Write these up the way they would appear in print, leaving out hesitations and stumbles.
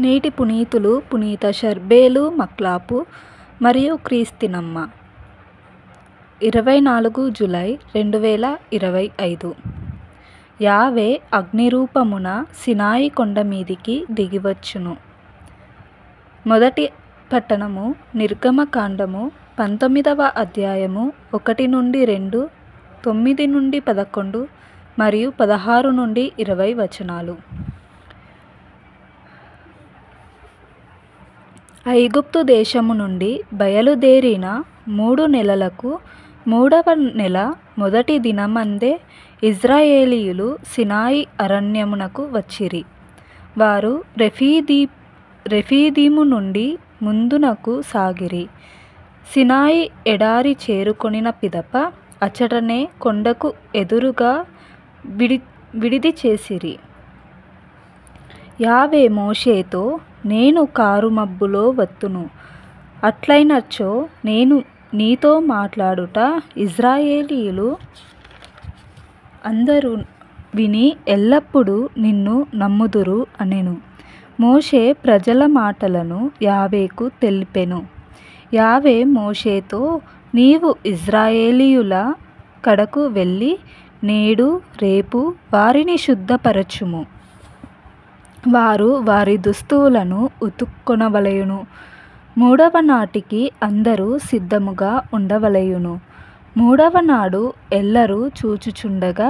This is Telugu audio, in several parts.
నేటి పునీతులు పునీత షర్బేలు మక్లాపు మరియు క్రీస్తినమ్మ. 24 జూలై 2025. యావే అగ్నిరూపమున సినాయి కొండ మీదికి దిగివచ్చును. మొదటి పట్టణము నిర్గమకాండము 19వ అధ్యాయము 1-2, 9-11 మరియు 16-20 వచనాలు. ఐగుప్తు దేశము నుండి బయలుదేరిన 3 నెలలకు 3వ నెల మొదటి దినమందే ఇజ్రాయేలీయులు సినాయి అరణ్యమునకు వచ్చిరి. వారు రెఫీదీము నుండి ముందునకు సాగిరి. సినాయి ఎడారి చేరుకొనిన పిదప అచటనే కొండకు ఎదురుగా విడిది చేసిరి. యావే మోషేతో, నేను కారుమబ్బులో వత్తును, అట్లైనచో నేను నీతో మాట్లాడుట ఇజ్రాయేలీయులు అందరూ విని ఎల్లప్పుడూ నిన్ను నమ్ముదురు అనెను. మోషే ప్రజల మాటలను యావేకు తెలిపెను. యావే మోషేతో, నీవు ఇజ్రాయేలీయుల కడకు వెళ్ళి నేడు రేపు వారిని శుద్ధపరచుము. వారు వారి దుస్తువులను ఉతుక్కొనవలెను. 3వ నాటికి అందరూ సిద్ధముగా ఉండవలెను. 3వ నాడు ఎల్లరూ చూచుచుండగా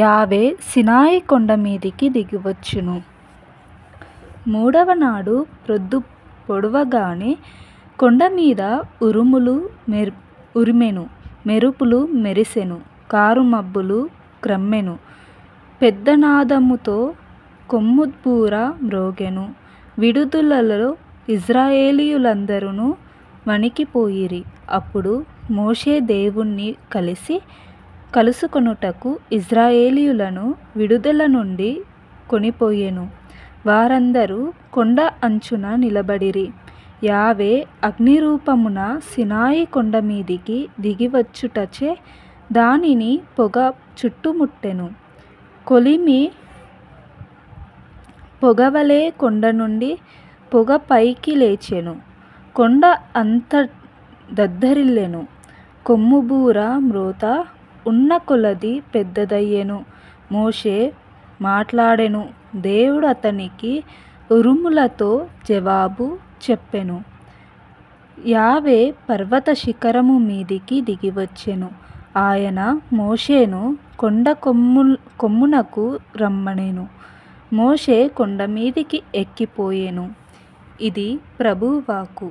యావే సినాయి కొండ మీదికి దిగివచ్చును. 3వ నాడు ప్రొద్దు పొడవగానే కొండ మీద ఉరిమెను, మెరుపులు మెరిసెను, కారుమబ్బులు క్రమ్మెను, పెద్ద నాదముతో కొమ్ముబూర మ్రోగెను. విడుదలలో ఇజ్రాయేలీయులందరూ వణికిపోయిరి. అప్పుడు మోషే దేవుణ్ణి కలుసుకొనుటకు ఇజ్రాయేలీయులను విడుదల నుండి కొనిపోయెను. వారందరూ కొండ అంచున నిలబడిరి. యావే అగ్నిరూపమున సినాయి కొండ మీదికి దిగివచ్చుటచే దానిని పొగ చుట్టుముట్టెను. కొలిమి పొగవలె కొండ నుండి పొగ పైకి లేచెను. కొండ అంత దద్దరిల్లెను. కొమ్ముబూర మ్రోత ఉన్న కొలది పెద్దదయ్యెను. మోషే మాట్లాడెను. దేవుడు అతనికి ఉరుములతో జవాబు చెప్పెను. యావే పర్వత శిఖరము మీదికి దిగివచ్చెను. ఆయన మోషేను కొండ కొమ్మునకు రమ్మనెను. మోషే కొండ మీదికి ఎక్కిపోయెను. ఇది ప్రభువు వాక్కు.